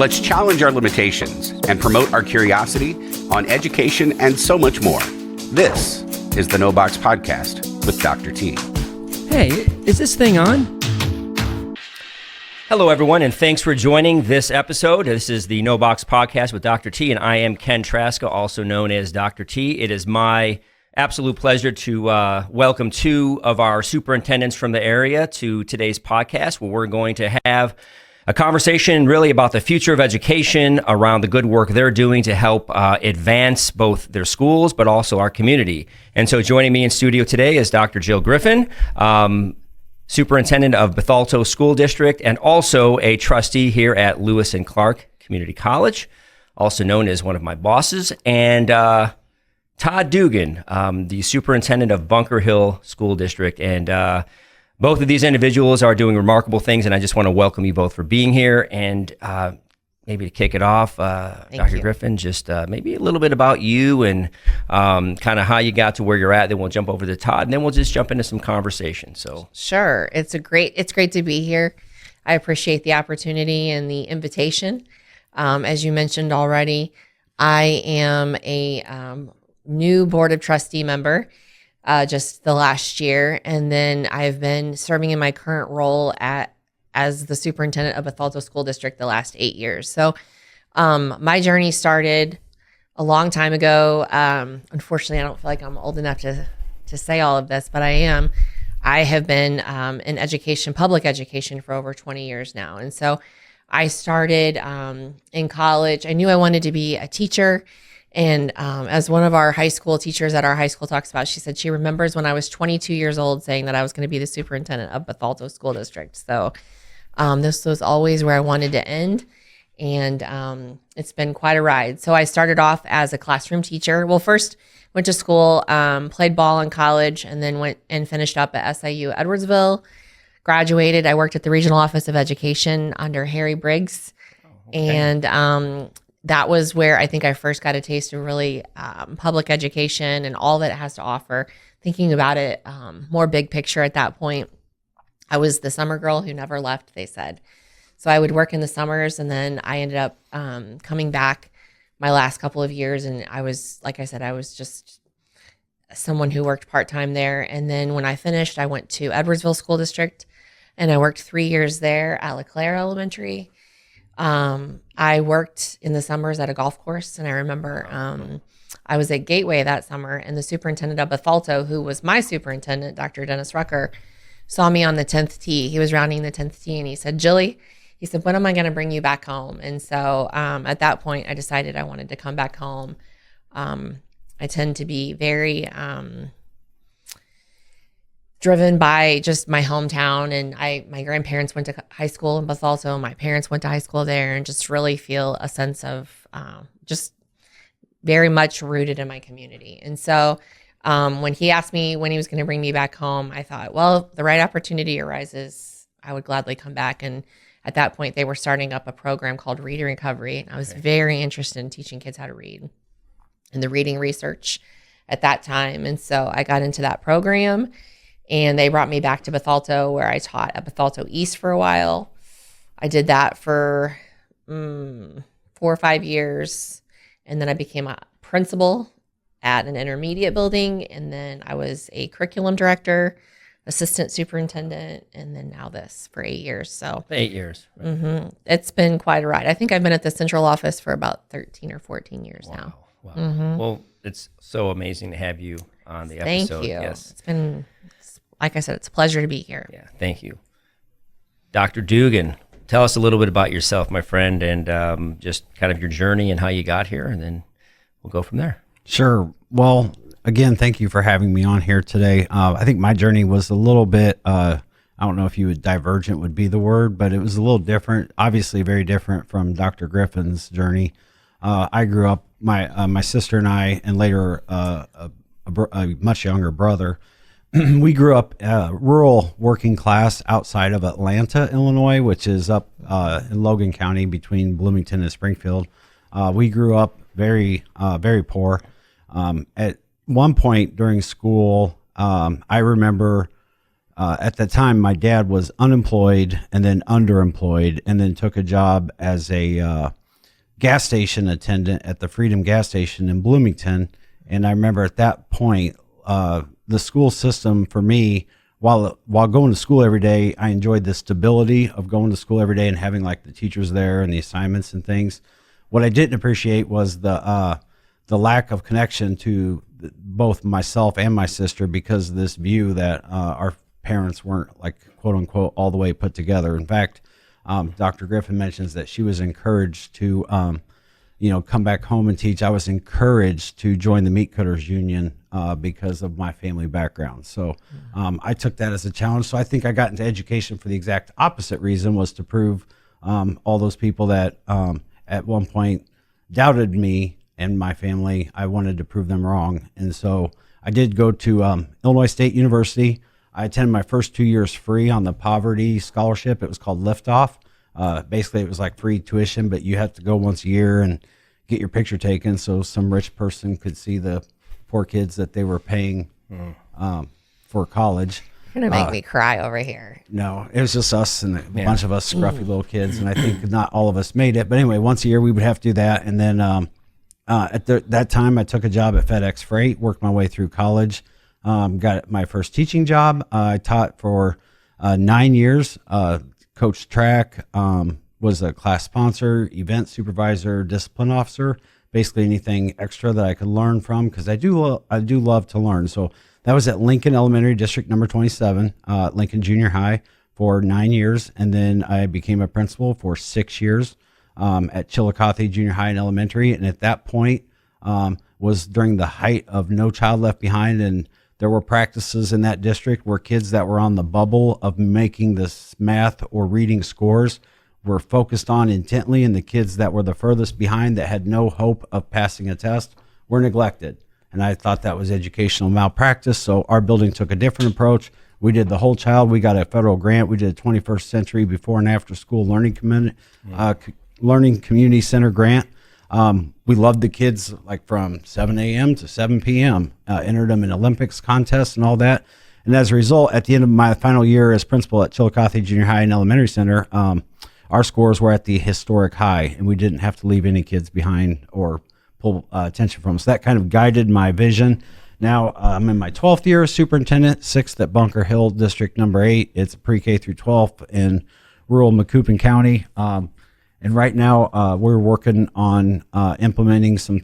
Let's challenge our limitations and promote our curiosity on education and so much more. This is the No Box Podcast with Dr. T. Hey, is this thing on? Hello, everyone, and thanks for joining this episode. This is the No Box Podcast with Dr. T, and I am Ken Traska, also known as Dr. T. It is my absolute pleasure to welcome two of our superintendents from the area to today's podcast, where we're going to have a conversation really about the future of education, around the good work they're doing to help advance both their schools, but also our community. And so joining me in studio today is Dr. Jill Griffin, Superintendent of Bethalto School District, and also a trustee here at Lewis and Clark Community College, also known as one of my bosses, and Todd Dugan, the Superintendent of Bunker Hill School District. And both of these individuals are doing remarkable things, and I just want to welcome you both for being here. And maybe to kick it off, Dr. Griffin, just maybe a little bit about you and kind of how you got to where you're at. Then we'll jump over to Todd, and then we'll just jump into some conversation. So sure, it's great to be here. I appreciate the opportunity and the invitation. As you mentioned already, I am a new Board of Trustee member just the last year, and then I've been serving in my current role as the superintendent of Bethalto School District the last 8 years. So my journey started a long time ago. Unfortunately, I don't feel like I'm old enough to say all of this, but I am. I have been in education, public education, for over 20 years now. And so I started in college. I knew I wanted to be a teacher. And as one of our high school teachers at our high school talks about, she said she remembers when I was 22 years old saying that I was going to be the superintendent of Bethalto School District. So this was always where I wanted to end. And it's been quite a ride. So I started off as a classroom teacher. Well, first went to school, played ball in college, and then went and finished up at SIU Edwardsville. Graduated. I worked at the Regional Office of Education under Harry Briggs. And that was where I think I first got a taste of really public education and all that it has to offer. Thinking about it more big picture at that point, I was the summer girl who never left, they said. So I would work in the summers, and then I ended up coming back my last couple of years. And I was, like I said, I was just someone who worked part-time there. And then when I finished, I went to Edwardsville School District, and I worked 3 years there at LeClaire Elementary. I worked in the summers at a golf course, and I remember I was at Gateway that summer, and the superintendent of Bethalto, who was my superintendent, Dr. Dennis Rucker, saw me on the 10th tee. He was rounding the 10th tee, and he said, "Jilly," he said, "when am I going to bring you back home?" And so at that point, I decided I wanted to come back home. I tend to be very driven by just my hometown, and my grandparents went to high school in Bethalto. My parents went to high school there, and just really feel a sense of just very much rooted in my community. And so when he asked me when he was going to bring me back home, I thought, well, if the right opportunity arises, I would gladly come back. And at that point, they were starting up a program called Reading Recovery, and I was very interested in teaching kids how to read and the reading research at that time. And so I got into that program, and they brought me back to Bethalto, where I taught at Bethalto East for a while. I did that for 4 or 5 years. And then I became a principal at an intermediate building. And then I was a curriculum director, assistant superintendent, and then now this for 8 years. So 8 years. Right. It's been quite a ride. I think I've been at the central office for about 13 or 14 years now. Wow. Well, it's so amazing to have you on the episode. Thank you. Yes. It's been, like I said, it's a pleasure to be here. Yeah, thank you. Dr. Dugan, tell us a little bit about yourself, my friend, and just kind of your journey and how you got here, and then we'll go from there. Sure. Well, again, thank you for having me on here today. I think my journey was a little bit, I don't know if divergent would be the word, but it was a little different, obviously very different from Dr. Griffin's journey. I grew up, my sister and I, and later a much younger brother, we grew up rural working class outside of Atlanta, Illinois, which is up in Logan County between Bloomington and Springfield. We grew up very poor. At one point during school, I remember At the time, my dad was unemployed and then underemployed, and then took a job as a gas station attendant at the Freedom gas station in Bloomington. And I remember at that point, the school system for me, while going to school every day, I enjoyed the stability of going to school every day and having like the teachers there and the assignments and things. What I didn't appreciate was the lack of connection to both myself and my sister, because of this view that our parents weren't, like, quote unquote, all the way put together. In fact, Dr. Griffin mentions that she was encouraged to, come back home and teach. I was encouraged to join the Meat Cutters Union because of my family background. So I took that as a challenge. So I think I got into education for the exact opposite reason, was to prove all those people that at one point doubted me and my family. I wanted to prove them wrong. And so I did go to Illinois State University. I attended my first 2 years free on the poverty scholarship. It was called Liftoff. Basically, it was like free tuition, but you had to go once a year and get your picture taken so some rich person could see the poor kids that they were paying for college. You're going to make me cry over here. No, it was just us and a bunch of us scruffy little kids, and I think not all of us made it. But anyway, once a year we would have to do that. And then at that time, I took a job at FedEx Freight, worked my way through college. Got my first teaching job. I taught for 9 years, coached track, was a class sponsor, event supervisor, discipline officer, basically anything extra that I could learn from, because I do love to learn. So that was at Lincoln Elementary District number 27, Lincoln Junior High, for 9 years. And then I became a principal for 6 years at Chillicothe Junior High and Elementary. And at that point was during the height of No Child Left Behind, and there were practices in that district where kids that were on the bubble of making this math or reading scores were focused on intently, and the kids that were the furthest behind, that had no hope of passing a test, were neglected. And I thought that was educational malpractice. So our building took a different approach. We did the whole child. We got a federal grant. We did a 21st century before and after school learning community center grant. We loved the kids, like from 7 a.m. to 7 p.m., entered them in Olympics contests and all that. And as a result, at the end of my final year as principal at Chillicothe Junior High and Elementary Center, our scores were at the historic high, and we didn't have to leave any kids behind or pull attention from them. So that kind of guided my vision. Now I'm in my 12th year as superintendent, 6th at Bunker Hill District number 8. It's pre-K through 12 in rural Macoupin County. And right now we're working on implementing some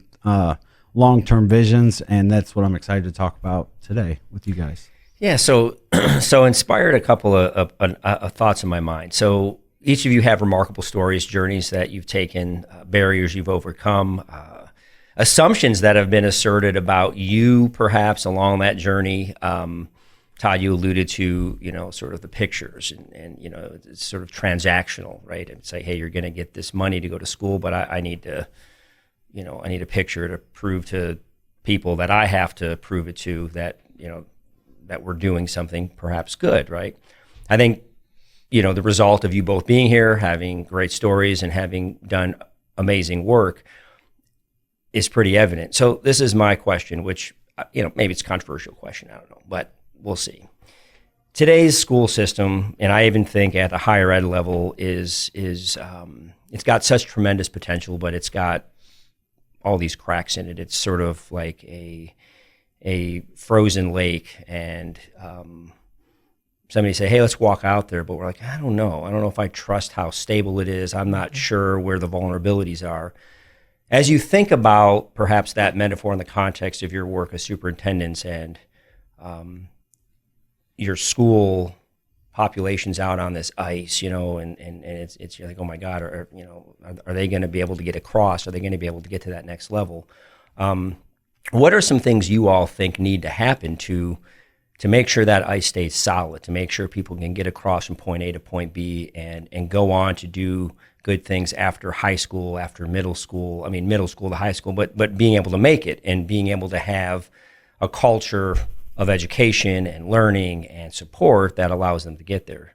long-term visions, and that's what I'm excited to talk about today with you guys. Yeah, so inspired a couple of thoughts in my mind. So each of you have remarkable stories, journeys that you've taken, barriers you've overcome, assumptions that have been asserted about you perhaps along that journey. Todd, you alluded to, sort of the pictures and it's sort of transactional, right? And say, hey, you're going to get this money to go to school, but I need to, I need a picture to prove to people that I have to prove it to that, that we're doing something perhaps good, right? I think, the result of you both being here, having great stories and having done amazing work is pretty evident. So this is my question, which, maybe it's a controversial question, I don't know, but we'll see. Today's school system, and I even think at the higher ed level, is it's got such tremendous potential, but it's got all these cracks in it. It's sort of like a frozen lake, and somebody say, hey, let's walk out there, but we're like, I don't know if I trust how stable it is. I'm not sure where the vulnerabilities are. As you think about perhaps that metaphor in the context of your work as superintendents and your school population's out on this ice, and it's you're like, oh my God, are they going to be able to get across? Are they going to be able to get to that next level? What are some things you all think need to happen to make sure that ice stays solid, to make sure people can get across from point A to point B and go on to do good things after high school, after middle school, middle school to high school, but being able to make it and being able to have a culture of education and learning and support that allows them to get there.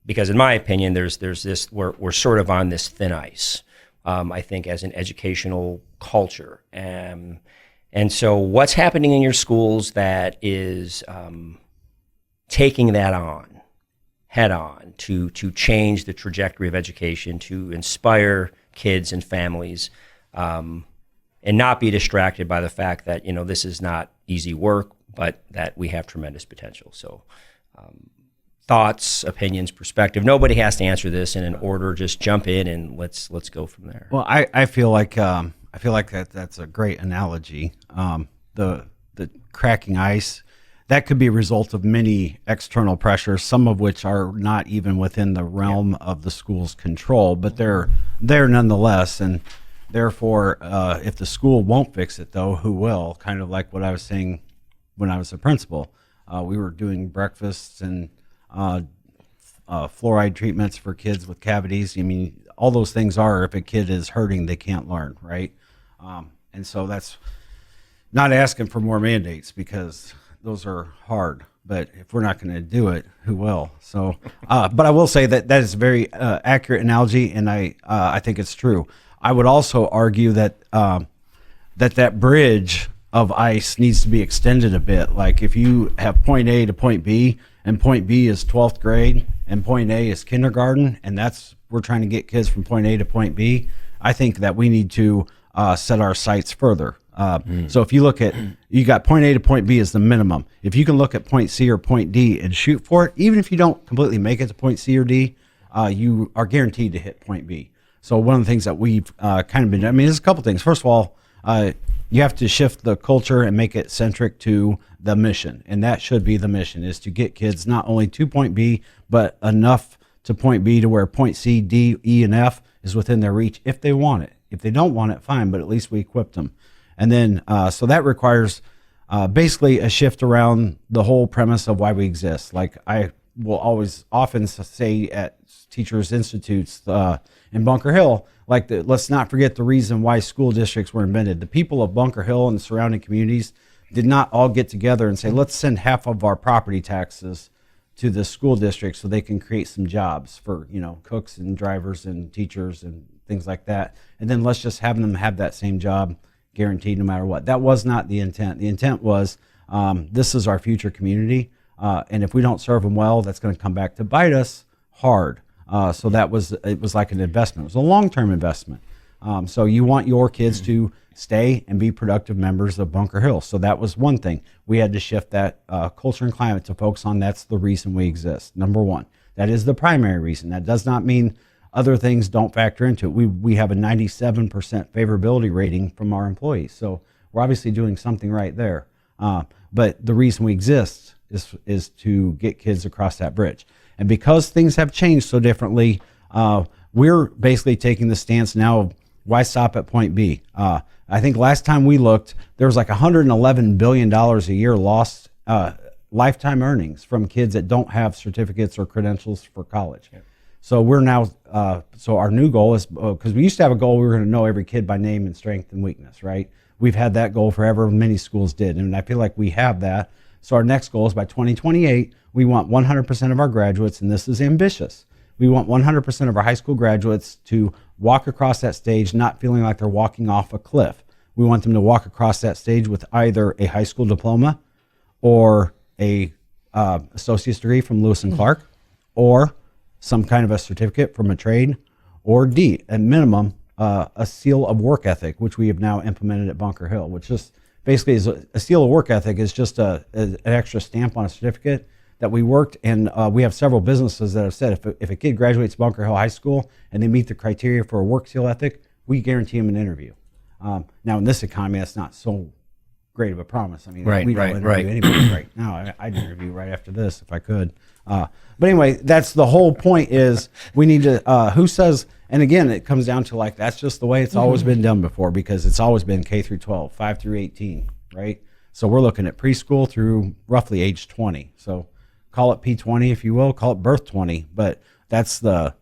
Because in my opinion, there's this, we're sort of on this thin ice, I think, as an educational culture. And so what's happening in your schools that is taking that on head on to change the trajectory of education, to inspire kids and families, and not be distracted by the fact that, this is not easy work, but that we have tremendous potential. So thoughts, opinions, perspective. Nobody has to answer this in an order. Just jump in and let's go from there. Well, I feel like that's a great analogy. The cracking ice, that could be a result of many external pressures, some of which are not even within the realm of the school's control, but they're there nonetheless. And therefore, if the school won't fix it, though, who will? Kind of like what I was saying when I was a principal. We were doing breakfasts and fluoride treatments for kids with cavities. I mean, all those things are, if a kid is hurting, they can't learn, right? And so that's not asking for more mandates, because those are hard. But if we're not going to do it, who will? So, but I will say that is a very accurate analogy, and I think it's true. I would also argue that that bridge of ice needs to be extended a bit. Like if you have point A to point B, and point B is 12th grade, and point A is kindergarten, and we're trying to get kids from point A to point B, I think that we need to set our sights further. So if you look at, you got point A to point B as the minimum. If you can look at point C or point D and shoot for it, even if you don't completely make it to point C or D, you are guaranteed to hit point B. So one of the things that we've kind of been, there's a couple things. First of all, you have to shift the culture and make it centric to the mission. And that should be the mission, is to get kids not only to point B, but enough to point B to where point C, D, E, and F is within their reach if they want it. If they don't want it, fine, but at least we equipped them. And then, so that requires basically a shift around the whole premise of why we exist. Like I will always often say at Teachers Institutes in Bunker Hill, let's not forget the reason why school districts were invented. The people of Bunker Hill and the surrounding communities did not all get together and say, let's send half of our property taxes to the school district so they can create some jobs for, cooks and drivers and teachers and things like that. And then let's just have them have that same job guaranteed no matter what. That was not the intent. The intent was, this is our future community. And if we don't serve them well, that's going to come back to bite us hard. So it was like an investment. It was a long-term investment. So you want your kids to stay and be productive members of Bunker Hill. So that was one thing. We had to shift that culture and climate to focus on that's the reason we exist. Number one, that is the primary reason. That does not mean other things don't factor into it. We have a 97% favorability rating from our employees. So we're obviously doing something right there. But the reason we exist is to get kids across that bridge. And because things have changed so differently, we're basically taking the stance now of why stop at point B. I think last time we looked, there was like $111 billion a year lost lifetime earnings from kids that don't have certificates or credentials for college. Yeah. So we're now, so our new goal is, because we used to have a goal, we were going to know every kid by name and strength and weakness, right? We've had that goal forever. Many schools did. And I feel like we have that. So our next goal is by 2028, we want 100% of our graduates, and this is ambitious. We want 100% of our high school graduates to walk across that stage not feeling like they're walking off a cliff. We want them to walk across that stage with either a high school diploma or a associate's degree from Lewis and Clark, or some kind of a certificate from a trade, or D, at minimum, a seal of work ethic, which we have now implemented at Bunker Hill, which just basically is a seal of work ethic is just an extra stamp on a certificate that we worked. And we have several businesses that have said if a kid graduates Bunker Hill High School and they meet the criteria for a work seal ethic, we guarantee them an interview. Now in this economy, that's not so great of a promise. I mean, we don't interview anybody right now. I'd interview right after this if I could. But anyway, that's the whole point is we need to, who says, and again, it comes down to like, that's just the way it's always been done before, because it's always been K through 12, 5 through 18, right? So we're looking at preschool through roughly age 20. So call it P20 if you will, call it birth 20, but that's the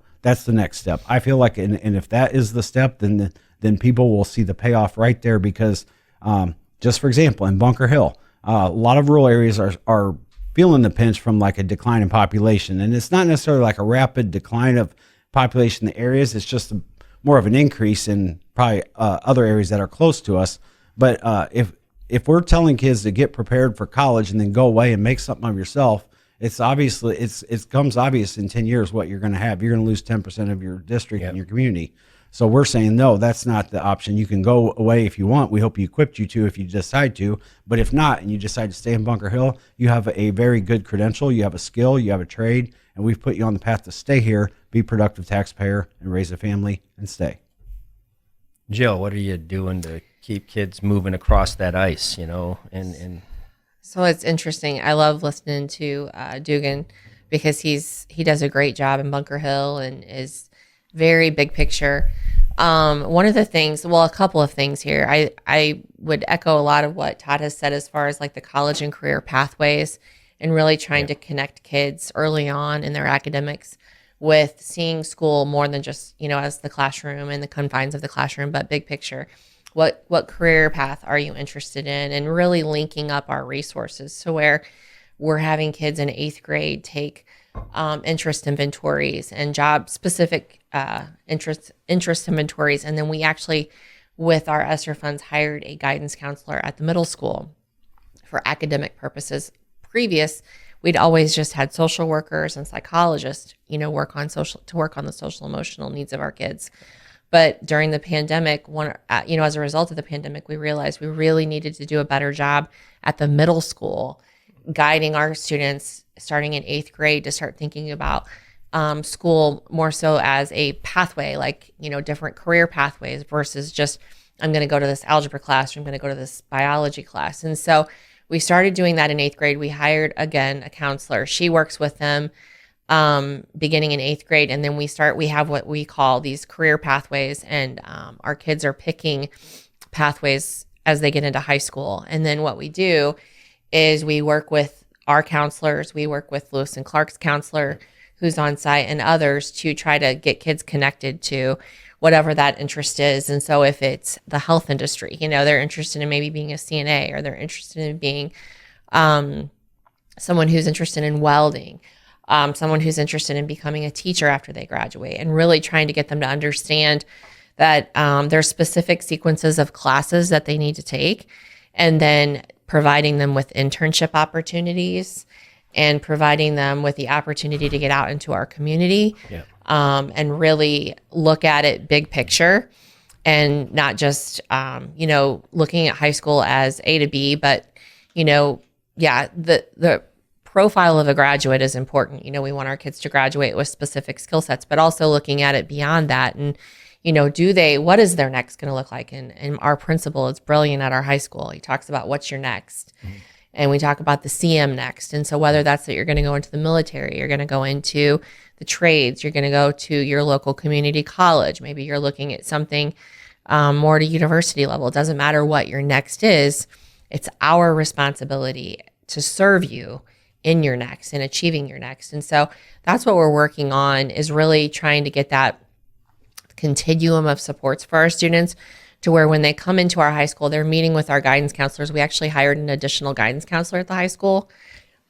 next step. I feel like, and if that is the step, then people will see the payoff right there, because just for example, in Bunker Hill, a lot of rural areas are feeling the pinch from like a decline in population. And it's not necessarily like a rapid decline of population in the areas. It's just more of an increase in probably other areas that are close to us. But if we're telling kids to get prepared for college and then go away and make something of yourself, It's obviously it comes obvious in 10 years what you're going to have. You're going to lose 10% of your district and your community. So we're saying, no, that's not the option. You can go away if you want. We hope you equipped you to if you decide to. But if not, and you decide to stay in Bunker Hill, you have a very good credential. You have a skill. You have a trade. And we've put you on the path to stay here, be a productive taxpayer, and raise a family and stay. Jill, what are you doing to keep kids moving across that ice, and So it's interesting. I love listening to Dugan because he does a great job in Bunker Hill and is very big picture. One of the things, a couple of things here. I would echo a lot of what Todd has said as far as like the college and career pathways and really trying to connect kids early on in their academics with seeing school more than just, as the classroom and the confines of the classroom, but big picture. What career path are you interested in? And really linking up our resources to where we're having kids in 8th grade take interest inventories and job specific interest inventories. And then we actually, with our ESSER funds, hired a guidance counselor at the middle school for academic purposes. We'd always just had social workers and psychologists, work on the social emotional needs of our kids. But during the pandemic, as a result of the pandemic, we realized we really needed to do a better job at the middle school, guiding our students starting in 8th grade to start thinking about school more so as a pathway, like, different career pathways versus just, I'm going to go to this algebra class or I'm going to go to this biology class. And so we started doing that in 8th grade. We hired, again, a counselor. She works with them beginning in 8th grade. And then we have what we call these career pathways, and our kids are picking pathways as they get into high school. And then what we do is we work with our counselors. We work with Lewis and Clark's counselor who's on site and others to try to get kids connected to whatever that interest is. And so if it's the health industry, they're interested in maybe being a CNA, or they're interested in being someone who's interested in welding, someone who's interested in becoming a teacher after they graduate, and really trying to get them to understand that there's specific sequences of classes that they need to take, and then providing them with internship opportunities and providing them with the opportunity to get out into our community. And really look at it big picture, and not just, looking at high school as A to B, but, the profile of a graduate is important. We want our kids to graduate with specific skill sets, but also looking at it beyond that. And, what is their next going to look like? And our principal is brilliant at our high school. He talks about what's your next. Mm-hmm. And we talk about the CM next. And so whether that's that you're going to go into the military, you're going to go into the trades, you're going to go to your local community college, maybe you're looking at something more to university level. It doesn't matter what your next is. It's our responsibility to serve you in your next and achieving your next. And so that's what we're working on, is really trying to get that continuum of supports for our students, to where when they come into our high school, they're meeting with our guidance counselors. We actually hired an additional guidance counselor at the high school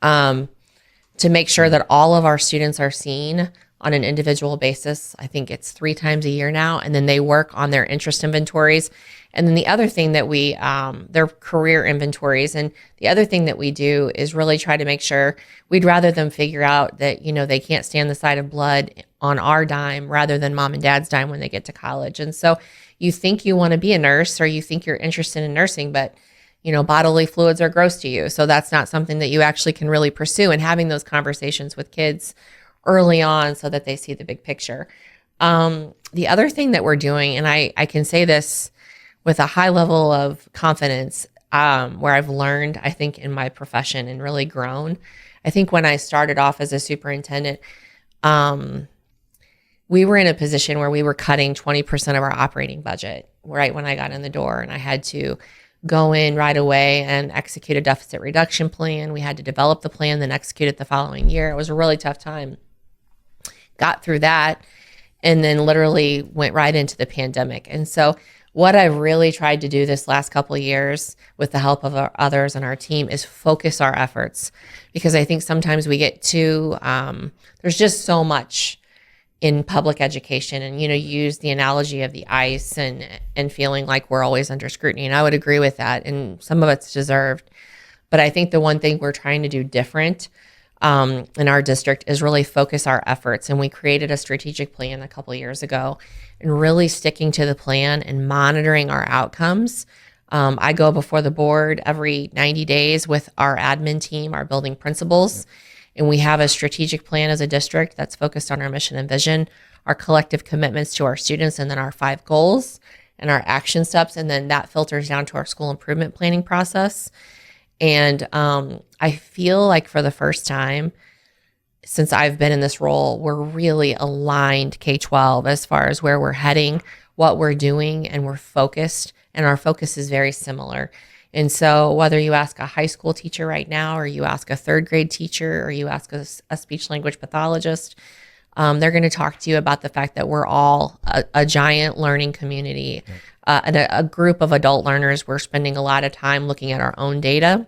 to make sure that all of our students are seen on an individual basis. I think it's 3 times a year now. And then they work on their interest inventories. And then the other thing that their career inventories. And the other thing that we do is really try to make sure we'd rather them figure out that, they can't stand the sight of blood on our dime rather than mom and dad's dime when they get to college. And so you think you want to be a nurse, or you think you're interested in nursing, but bodily fluids are gross to you. So that's not something that you actually can really pursue, and having those conversations with kids early on so that they see the big picture. The other thing that we're doing, and I can say this with a high level of confidence, where I've learned, I think, in my profession and really grown. I think when I started off as a superintendent, we were in a position where we were cutting 20% of our operating budget right when I got in the door, and I had to go in right away and execute a deficit reduction plan. We had to develop the plan, then execute it the following year. It was a really tough time. Got through that, and then literally went right into the pandemic. And so what I've really tried to do this last couple of years with the help of others on our team is focus our efforts, because I think sometimes we get too, there's just so much in public education, and use the analogy of the ice and feeling like we're always under scrutiny. And I would agree with that, and some of it's deserved. But I think the one thing we're trying to do different in our district is really focus our efforts. And we created a strategic plan a couple of years ago, and really sticking to the plan and monitoring our outcomes. I go before the board every 90 days with our admin team, our building principals, and we have a strategic plan as a district that's focused on our mission and vision, our collective commitments to our students, and then our 5 goals and our action steps. And then that filters down to our school improvement planning process. And I feel like for the first time since I've been in this role, we're really aligned K-12 as far as where we're heading, what we're doing, and we're focused. And our focus is very similar. And so whether you ask a high school teacher right now, or you ask a 3rd grade teacher, or you ask a speech language pathologist, they're going to talk to you about the fact that we're all a giant learning community, and a group of adult learners. We're spending a lot of time looking at our own data,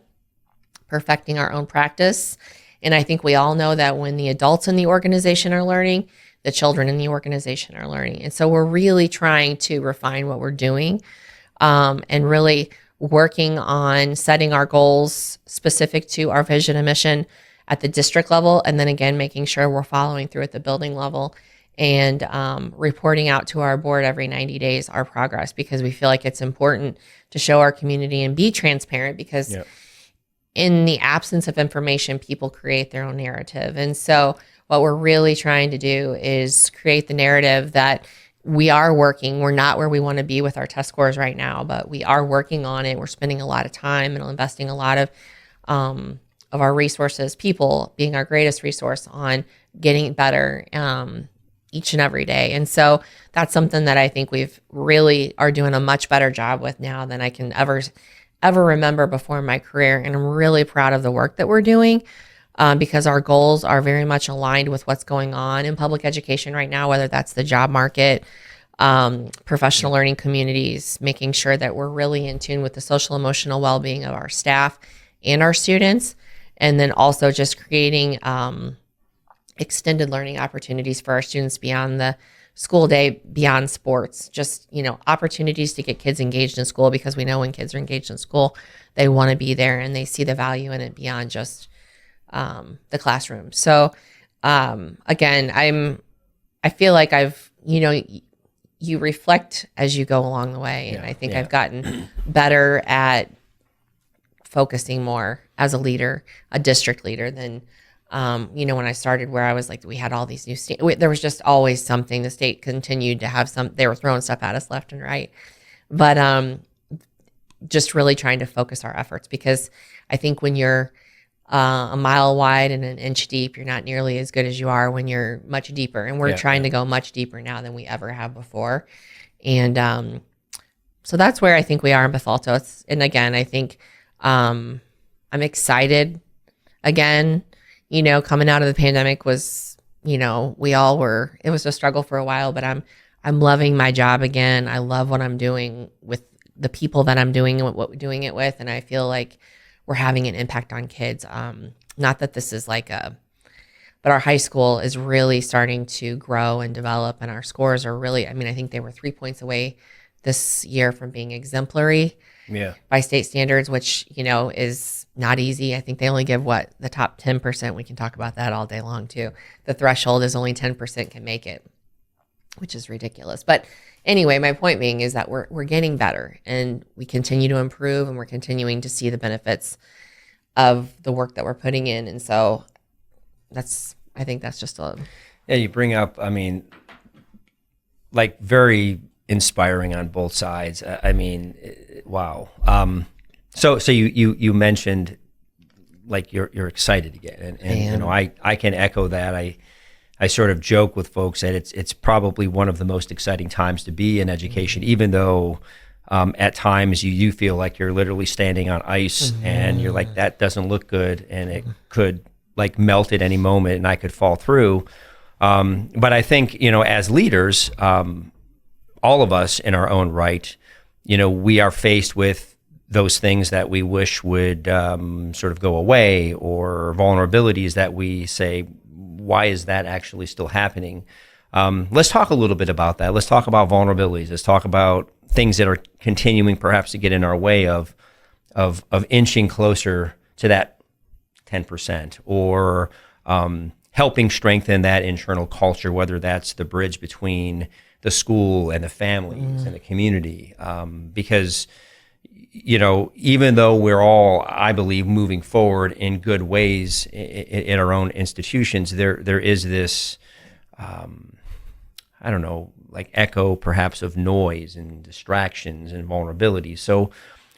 perfecting our own practice. And I think we all know that when the adults in the organization are learning, the children in the organization are learning. And so we're really trying to refine what we're doing, and really working on setting our goals specific to our vision and mission at the district level, and then again making sure we're following through at the building level, and reporting out to our board every 90 days our progress, because we feel like it's important to show our community and be transparent, because in the absence of information, people create their own narrative. And so what we're really trying to do is create the narrative that we are working. We're not where we want to be with our test scores right now, but we are working on it. We're spending a lot of time and investing a lot of our resources, people being our greatest resource, on getting better each and every day. And so that's something that I think we've really are doing a much better job with now than I can ever remember before in my career. And I'm really proud of the work that we're doing, because our goals are very much aligned with what's going on in public education right now, whether that's the job market, professional learning communities, making sure that we're really in tune with the social emotional well-being of our staff and our students, and then also just creating extended learning opportunities for our students beyond the school day, beyond sports, just, opportunities to get kids engaged in school, because we know when kids are engaged in school, they want to be there and they see the value in it beyond just the classroom. So again, I feel like I've, you reflect as you go along the way. And I think I've gotten better at focusing more as a leader, a district leader, than, when I started, where I was like, we had all these new there was just always something. The state continued to have they were throwing stuff at us left and right. But just really trying to focus our efforts, because I think when you're a mile wide and an inch deep, you're not nearly as good as you are when you're much deeper. And we're trying to go much deeper now than we ever have before. And so that's where I think we are in Bethalto. And again, I think I'm excited. Again, coming out of the pandemic was, we all were. It was a struggle for a while, but I'm loving my job again. I love what I'm doing with the people that I'm doing and what we're doing it with, and I feel like we're having an impact on kids. Not that this is but our high school is really starting to grow and develop, and our scores are really, I think they were 3 points away this year from being exemplary by state standards, which, is not easy. I think they only give the top 10%. We can talk about that all day long too. The threshold is only 10% can make it, which is ridiculous. But anyway, my point being is that we're getting better, and we continue to improve, and we're continuing to see the benefits of the work that we're putting in. And so I think that's just you bring up, very inspiring on both sides. Wow. So you mentioned you're excited again, and I can echo that. I sort of joke with folks that it's probably one of the most exciting times to be in education, even though at times you feel like you're literally standing on ice, and you're like, that doesn't look good, and it could melt at any moment, and I could fall through. But I think, as leaders, all of us in our own right, we are faced with those things that we wish would sort of go away, or vulnerabilities that we say, why is that actually still happening? Let's talk a little bit about that. Let's talk about vulnerabilities. Let's talk about things that are continuing perhaps to get in our way of inching closer to that 10%, or helping strengthen that internal culture, whether that's the bridge between the school and the families and the community. Because, even though we're all, I believe, moving forward in good ways in our own institutions, there is this, I don't know, like echo perhaps of noise and distractions and vulnerabilities. So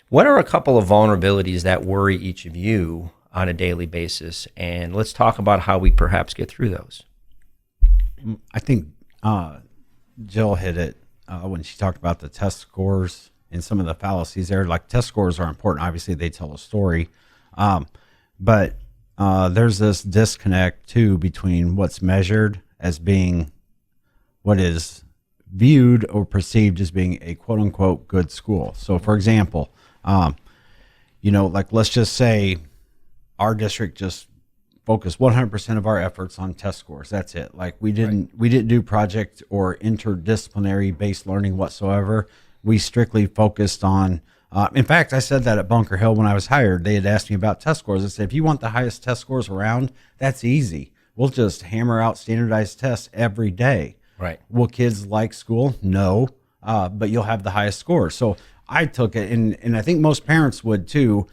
what are a couple of vulnerabilities that worry each of you on a daily basis? And let's talk about how we perhaps get through those. I think Jill hit it when she talked about the test scores and some of the fallacies there. Like, test scores are important. Obviously, they tell a story. But there's this disconnect, too, between what's measured as being what is viewed or perceived as being a quote-unquote good school. So, for example, like, let's just say our district just focused 100% of our efforts on test scores. That's it. Like, we didn't do project or interdisciplinary based learning whatsoever. We strictly focused on, in fact, I said that at Bunker Hill when I was hired. They had asked me about test scores. I said, if you want the highest test scores around, that's easy. We'll just hammer out standardized tests every day. Right. Will kids like school? No, but you'll have the highest scores. So I took it, and I think most parents would too.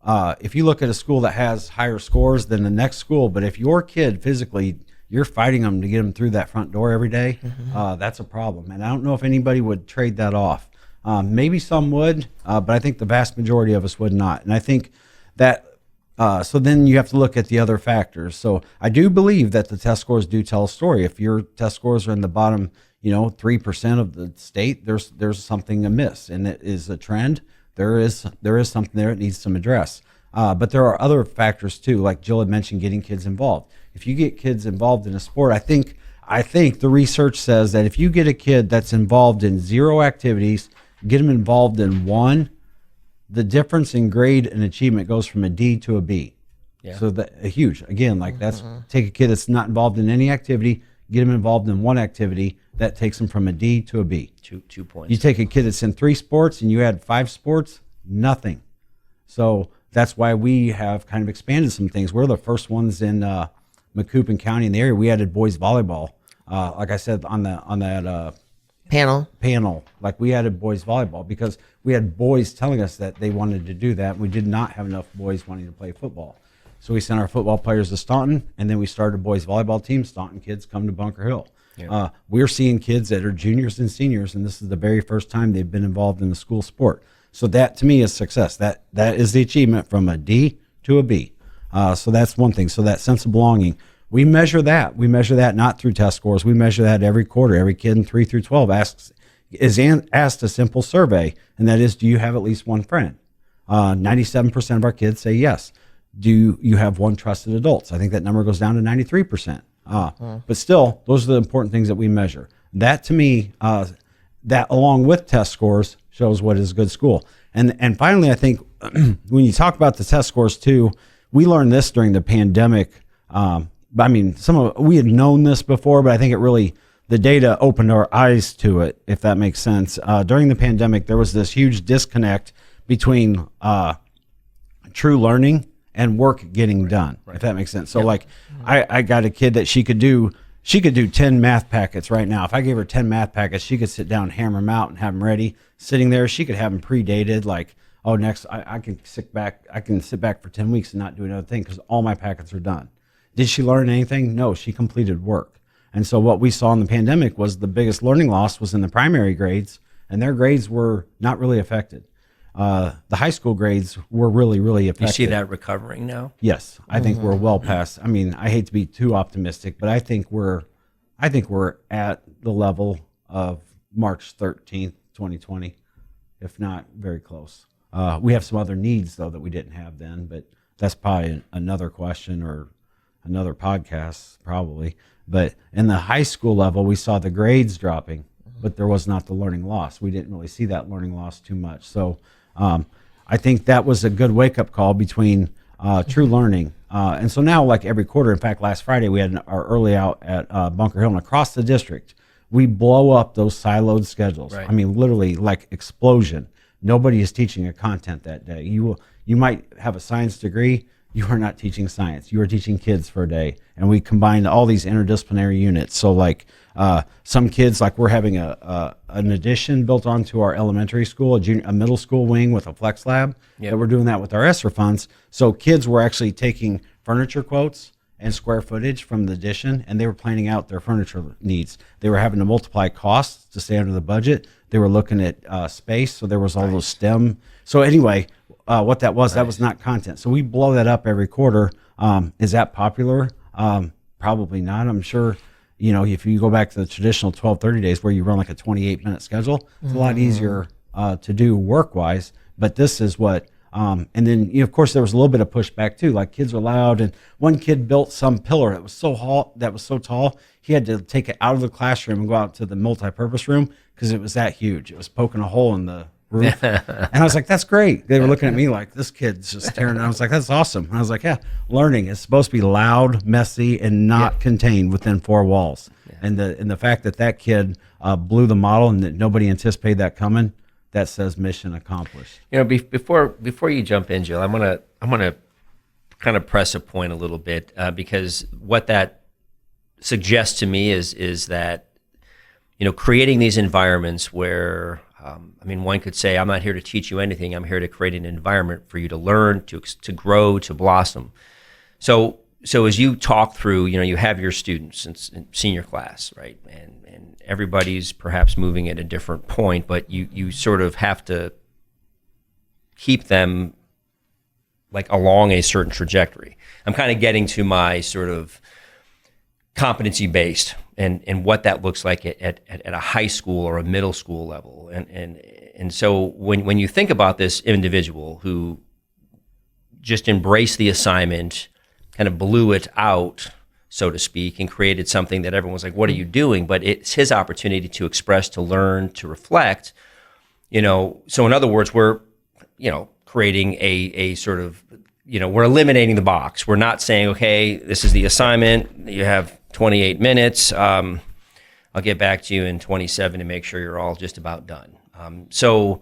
If you look at a school that has higher scores than the next school, but if your kid physically, you're fighting them to get them through that front door every day, that's a problem. And I don't know if anybody would trade that off. Maybe some would, but I think the vast majority of us would not. And I think that, so then you have to look at the other factors. So I do believe that the test scores do tell a story. If your test scores are in the bottom, 3% of the state, there's something amiss, and it is a trend. There is something there that needs some address. But there are other factors too, like Jill had mentioned, getting kids involved. If you get kids involved in a sport, I think the research says that if you get a kid that's involved in 0 activities, get them involved in 1, the difference in grade and achievement goes from a D to a B. Yeah. So that huge. Again, like that's take a kid that's not involved in any activity, get them involved in 1 activity, that takes them from a D to a B. 2 points. You take a kid that's in 3 sports and you add 5 sports, nothing. So that's why we have kind of expanded some things. We're the first ones in Macoupin County in the area. We added boys volleyball. Like I said on that panel, like we added boys volleyball because we had boys telling us that they wanted to do that. We did not have enough boys wanting to play football. So we sent our football players to Staunton, and then we started a boys volleyball team. Staunton kids come to Bunker Hill. Yeah. We're seeing kids that are juniors and seniors, and this is the very first time they've been involved in the school sport. So that to me is success. That is the achievement from a D to a B. So that's one thing. So that sense of belonging, we measure that. We measure that not through test scores. We measure that every quarter. Every kid in 3 through 12 is asked a simple survey, and that is, do you have at least 1 friend? 97% of our kids say yes. Do you have 1 trusted adult? I think that number goes down to 93%. But still, those are the important things that we measure. That to me, that along with test scores shows what is a good school. And finally, I think when you talk about the test scores too, we learned this during the pandemic. We had known this before, but I think the data opened our eyes to it, if that makes sense. During the pandemic, there was this huge disconnect between true learning and work getting done, if that makes sense. So I got a kid that she could do 10 math packets right now. If I gave her 10 math packets, she could sit down and hammer them out and have them ready. Sitting there, she could have them predated, like, oh, next I can sit back for 10 weeks and not do another thing because all my packets are done. Did she learn anything? No, she completed work. And so what we saw in the pandemic was the biggest learning loss was in the primary grades, and their grades were not really affected. The high school grades were really, really affected. You see that recovering now? Yes, I think we're well past. I mean, I hate to be too optimistic, but I think we're at the level of March 13th, 2020, if not very close. We have some other needs though that we didn't have then, but that's probably another question or another podcast probably. But in the high school level, we saw the grades dropping, but there was not the learning loss. We didn't really see that learning loss too much. So I think that was a good wake-up call between true learning. And so now, like every quarter, in fact, last Friday, we had our early out at Bunker Hill, and across the district, we blow up those siloed schedules. Right. I mean, literally like explosion. Nobody is teaching a content that day. You might have a science degree. you are not teaching science. You are teaching kids for a day. And we combined all these interdisciplinary units. So like some kids, like we're having an addition built onto our elementary school, a middle school wing with a flex lab. That we're doing that with our ESSER funds. So kids were actually taking furniture quotes and square footage from the addition, and they were planning out their furniture needs. They were having to multiply costs to stay under the budget. They were looking at space, so there was all those STEM. So anyway, what that was not content. So we blow that up every quarter. Is that popular? Probably not. I'm sure, if you go back to the traditional 12-30 days where you run like a 28-minute schedule, it's a lot easier to do work-wise. But this is what, and then, of course, there was a little bit of pushback too. Like kids were loud, and one kid built some pillar that was so tall, he had to take it out of the classroom and go out to the multi-purpose room because it was that huge. It was poking a hole in the roof. And I was like, that's great. They were looking at me like, this kid's just tearing. I was like, that's awesome. And I was like, yeah, learning is supposed to be loud, messy, and not contained within four walls. And the fact that kid blew the model and that nobody anticipated that coming, that says mission accomplished. Before you jump in, Jill, I'm gonna kind of press a point a little bit because what that suggests to me is that creating these environments where one could say, I'm not here to teach you anything. I'm here to create an environment for you to learn, to grow, to blossom. So as you talk through, you have your students in senior class, right? And everybody's perhaps moving at a different point, but you sort of have to keep them like along a certain trajectory. I'm kind of getting to my sort of competency based and what that looks like at a high school or a middle school level. And so when you think about this individual who just embraced the assignment, kind of blew it out, so to speak, and created something that everyone was like, what are you doing? But it's his opportunity to express, to learn, to reflect, So in other words, we're, creating a sort of, we're eliminating the box. We're not saying, okay, this is the assignment. You have 28 minutes. I'll get back to you in 27 to make sure you're all just about done. So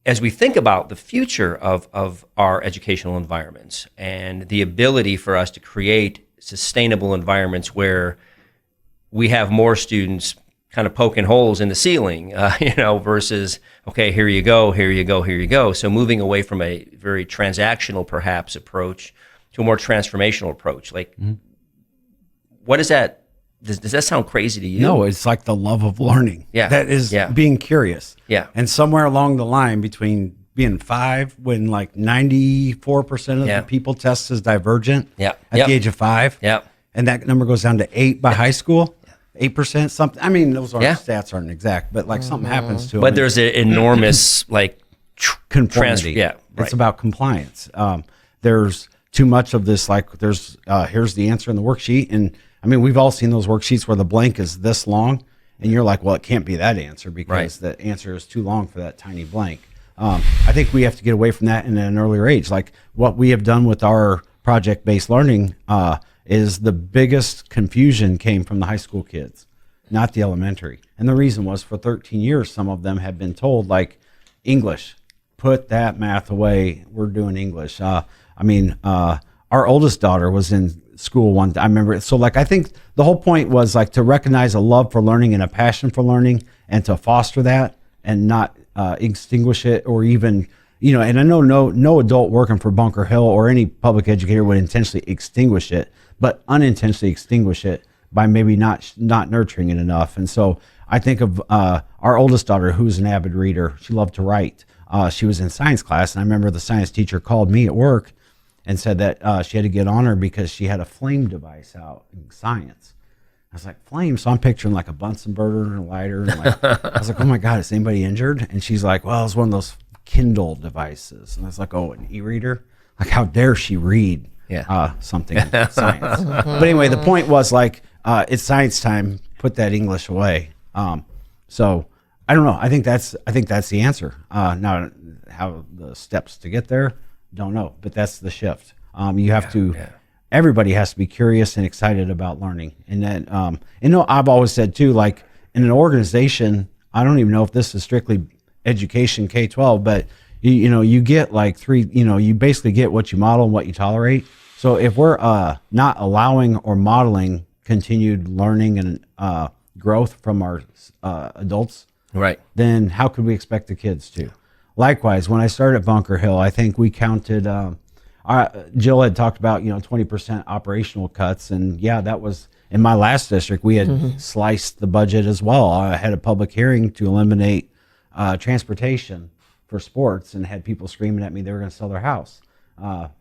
as we think about the future of our educational environments and the ability for us to create sustainable environments where we have more students kind of poking holes in the ceiling, versus, okay, here you go, here you go, here you go. So moving away from a very transactional, perhaps, approach to a more transformational approach. What is that? Does that sound crazy to you? No, it's like the love of learning. Yeah. That is being curious. Yeah. And somewhere along the line between being 5, when like 94% of the people test as divergent at the age of 5. Yeah. And that number goes down to 8 by high school. 8%, something. Those stats aren't exact, but like something happens to them. But there's an enormous conformity. It's about compliance. There's too much of this. Like there's here's the answer in the worksheet, and we've all seen those worksheets where the blank is this long, and you're like, well, it can't be that answer because the answer is too long for that tiny blank. I think we have to get away from that in an earlier age. Like what we have done with our project-based learning is the biggest confusion came from the high school kids, not the elementary. And the reason was for 13 years, some of them have been told, like, English, put that math away. We're doing English. Our oldest daughter was in school one. I remember it. So I think the whole point was to recognize a love for learning and a passion for learning and to foster that and not extinguish it or even, and I know no adult working for Bunker Hill or any public educator would intentionally extinguish it, but unintentionally extinguish it by maybe not nurturing it enough. And so I think of our oldest daughter, who's an avid reader. She loved to write. She was in science class, and I remember the science teacher called me at work and said that she had to get on her because she had a flame device out in science. I was like, flame? So I'm picturing like a Bunsen burner and a lighter. And I was like, oh my God, is anybody injured? And she's like, well, it's one of those Kindle devices. And I was like, oh, an e-reader? Like, how dare she read something in science? But anyway, the point was it's science time. Put that English away. So I don't know. I think that's the answer. Now, how the steps to get there, don't know. But that's the shift. You have to. Yeah. Everybody has to be curious and excited about learning. And then, I've always said too, in an organization, I don't even know if this is strictly education K-12, but you get like three, you basically get what you model and what you tolerate. So if we're not allowing or modeling continued learning and growth from our adults, Right. then how could we expect the kids to? Likewise, when I started at Bunker Hill, I think we counted, Jill had talked about, 20% operational cuts. And yeah, that was in my last district. We had sliced the budget as well. I had a public hearing to eliminate transportation for sports and had people screaming at me they were going to sell their house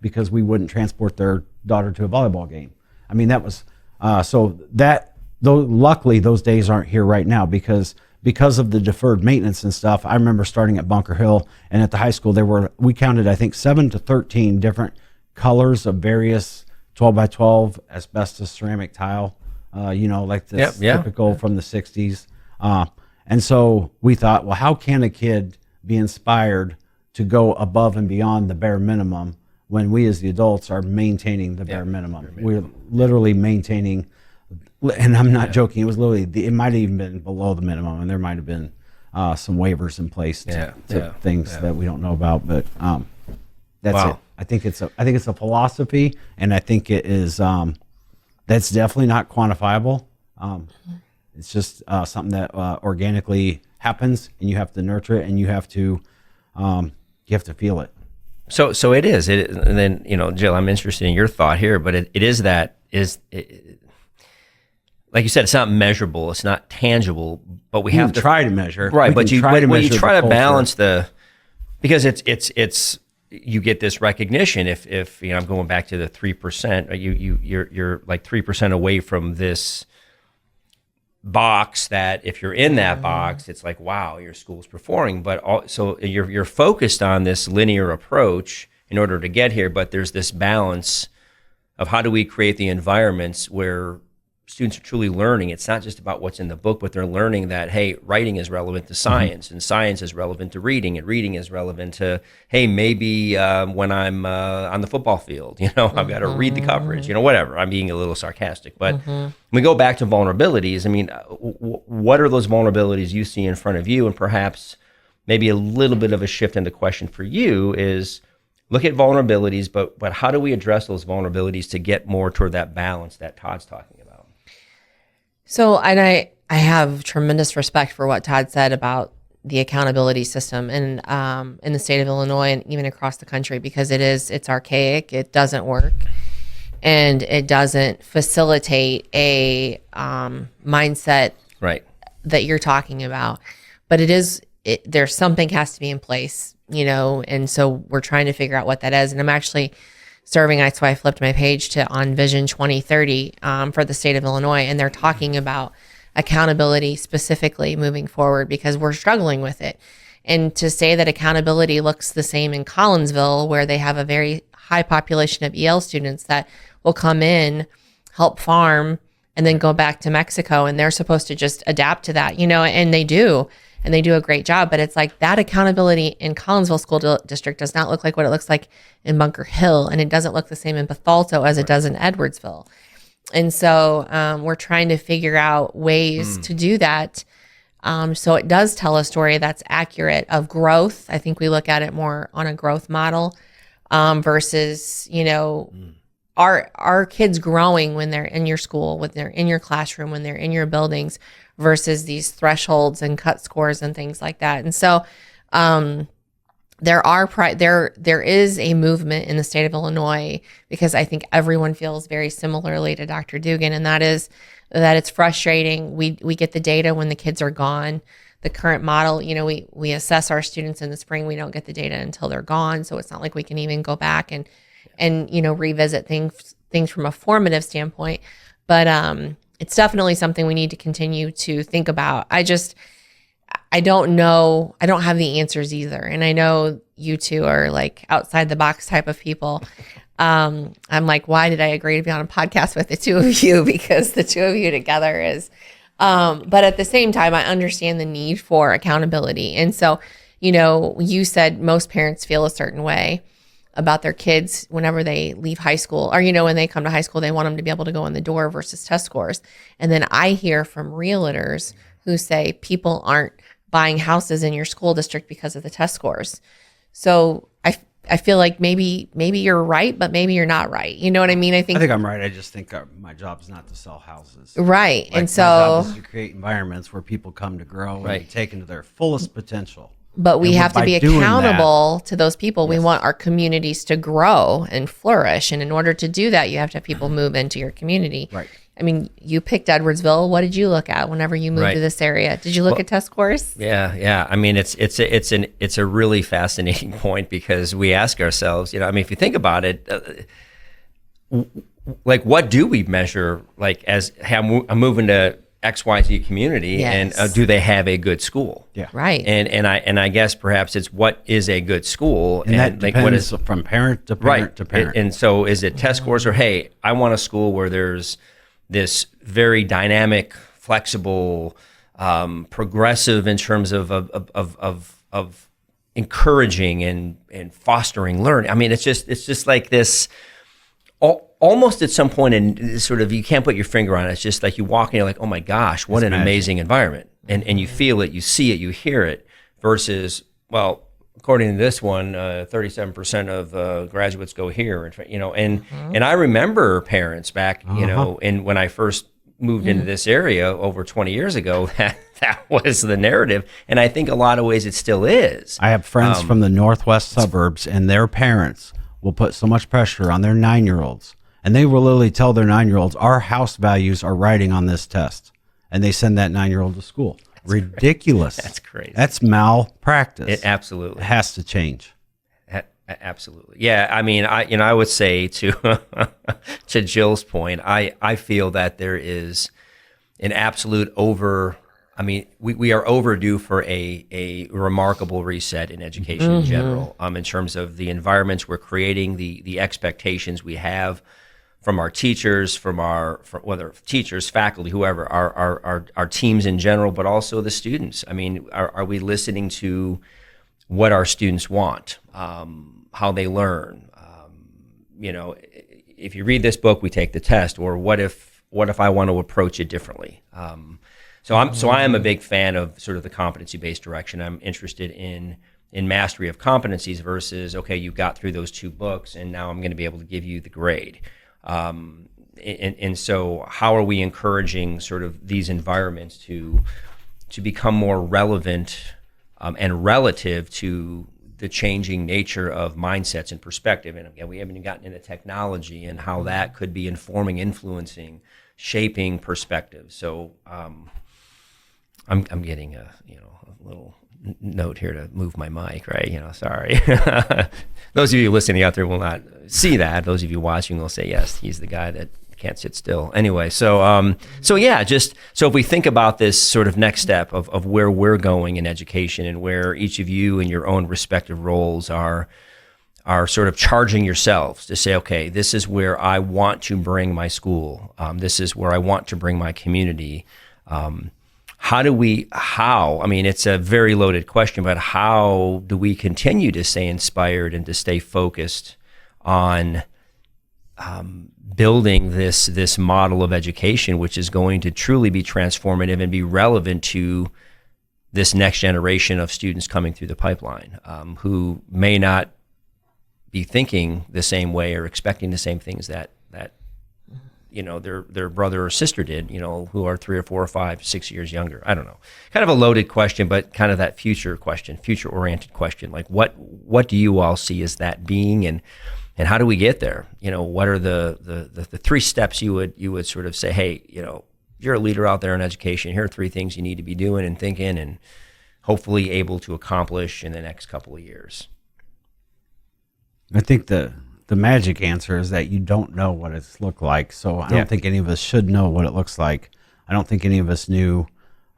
because we wouldn't transport their daughter to a volleyball game. I mean, that was, though luckily those days aren't here right now because of the deferred maintenance and stuff. I remember starting at Bunker Hill and at the high school, we counted, I think 7 to 13 different colors of various 12 by 12 asbestos ceramic tile, like this typical from the 60s. And so we thought, well, how can a kid be inspired to go above and beyond the bare minimum when we as the adults are maintaining the bare minimum? We're literally maintaining, and I'm not joking, it was literally, it might have even been below the minimum, and there might have been some waivers in place to things that we don't know about, but that's it. I think it's a philosophy, and I think it is that's definitely not quantifiable. It's just something that organically happens, and you have to nurture it, and you have to feel it. So it is. And then Jill, I'm interested in your thought here, but it is like you said, it's not measurable, it's not tangible, but we have to try to measure, right? But you try to balance because it's you get this recognition if I'm going back to the 3%, you're like 3% away from this box that if you're in that box, it's like, wow, your school's performing. But so you're focused on this linear approach in order to get here, but there's this balance of how do we create the environments where students are truly learning. It's not just about what's in the book, but they're learning that, hey, writing is relevant to science, and science is relevant to reading, and reading is relevant to, hey, maybe when I'm on the football field, I've got to read the coverage, whatever. I'm being a little sarcastic. But when we go back to vulnerabilities, I mean, what are those vulnerabilities you see in front of you? And perhaps maybe a little bit of a shift in the question for you is, look at vulnerabilities, but how do we address those vulnerabilities to get more toward that balance that Todd's talking about? So, and I have tremendous respect for what Todd said about the accountability system in the state of Illinois and even across the country, because it's archaic, it doesn't work, and it doesn't facilitate a mindset that you're talking about. But there's something has to be in place, and so we're trying to figure out what that is. And I'm actually serving, that's why I flipped my page to on Vision 2030 for the state of Illinois, and they're talking about accountability specifically moving forward because we're struggling with it. And to say that accountability looks the same in Collinsville, where they have a very high population of EL students that will come in, help farm, and then go back to Mexico, and they're supposed to just adapt to that, and they do. And they do a great job, but it's like that accountability in Collinsville School District does not look like what it looks like in Bunker Hill, and it doesn't look the same in Bethalto as it does in Edwardsville. And so we're trying to figure out ways to do that. So it does tell a story that's accurate of growth. I think we look at it more on a growth model versus, our kids growing when they're in your school, when they're in your classroom, when they're in your buildings, versus these thresholds and cut scores and things like that. And so there is a movement in the state of Illinois, because I think everyone feels very similarly to Dr. Dugan, and that is that it's frustrating. We get the data when the kids are gone. The current model, we assess our students in the spring. We don't get the data until they're gone. So it's not like we can even go back and revisit things from a formative standpoint. But it's definitely something we need to continue to think about. I don't know. I don't have the answers either. And I know you two are like outside the box type of people. I'm like, why did I agree to be on a podcast with the two of you? Because the two of you together is, but at the same time, I understand the need for accountability. And so, you said most parents feel a certain way about their kids whenever they leave high school, or, when they come to high school, they want them to be able to go in the door versus test scores. And then I hear from realtors who say people aren't buying houses in your school district because of the test scores. So I feel like maybe you're right, but maybe you're not right. You know what I mean? I think I'm right. I just think my job is not to sell houses. Right. Like, And so, my job is to create environments where people come to grow Right. and be taken to their fullest potential. but we And have to by be doing accountable to those people. We Yes. want our communities to grow and flourish. And in order to do that, you have to have people move into your community. Right. I mean, you picked Edwardsville. What did you look at whenever you moved Right. to this area? Did you look at test scores? Yeah. I mean, it's a really fascinating point because we ask ourselves, I mean, if you think about it, like, what do we measure? Like, as hey, I'm moving to XYZ community, Yes. and do they have a good school? Yeah. Right. And I guess perhaps it's what is a good school, And that like depends what is from parent to parent to parent. And so is it test scores, or hey, I want a school where there's this very dynamic, flexible, progressive in terms of encouraging and fostering learning. I mean, it's just like this. Almost at some point, and sort of you can't put your finger on it. It's just like you walk and you're like, oh my gosh, what an amazing environment, and you feel it, you see it, you hear it. Versus, well, according to this one, 37% of graduates go here, and I remember parents back, and when I first moved into this area over 20 years ago, that was the narrative, and I think a lot of ways it still is. I have friends from the northwest suburbs, and their parents will put so much pressure on their 9-year-olds. And they will literally tell their 9-year-olds, our house values are riding on this test. And they send that 9-year-old to school. Ridiculous. That's crazy. That's malpractice. It absolutely It has to change. Absolutely. Yeah. I mean, I would say to to Jill's point, I feel that there is an absolute we are overdue for a remarkable reset in education in general, in terms of the environments we're creating, the expectations we have from our teachers, from whether teachers, faculty, whoever, our teams in general, but also the students. I mean, are we listening to what our students want, how they learn? If you read this book, we take the test, or what if I want to approach it differently? So I am a big fan of sort of the competency-based direction. I'm interested in mastery of competencies versus, okay, you got through those 2 books and now I'm going to be able to give you the grade. And so how are we encouraging sort of these environments to become more relevant and relative to the changing nature of mindsets and perspective? And again, we haven't even gotten into technology and how that could be informing, influencing, shaping perspective. So I'm getting a little note here to move my mic, right? Sorry. Those of you listening out there will not see that. Those of you watching will say, yes, he's the guy that can't sit still. Anyway, so yeah, so if we think about this sort of next step of where we're going in education and where each of you in your own respective roles are sort of charging yourselves to say, okay, this is where I want to bring my school. This is where I want to bring my community. I mean, it's a very loaded question, but how do we continue to stay inspired and to stay focused on building this model of education, which is going to truly be transformative and be relevant to this next generation of students coming through the pipeline, who may not be thinking the same way or expecting the same things that their brother or sister did, who are 3 or 4 or 5, 6 years younger. I don't know. Kind of a loaded question, but kind of that future-oriented question. Like, what do you all see as that being, and how do we get there? What are the 3 steps you would sort of say, hey, you're a leader out there in education, here are 3 things you need to be doing and thinking and hopefully able to accomplish in the next couple of years? I think the magic answer is that you don't know what it's looked like. So I don't think any of us should know what it looks like. I don't think any of us knew.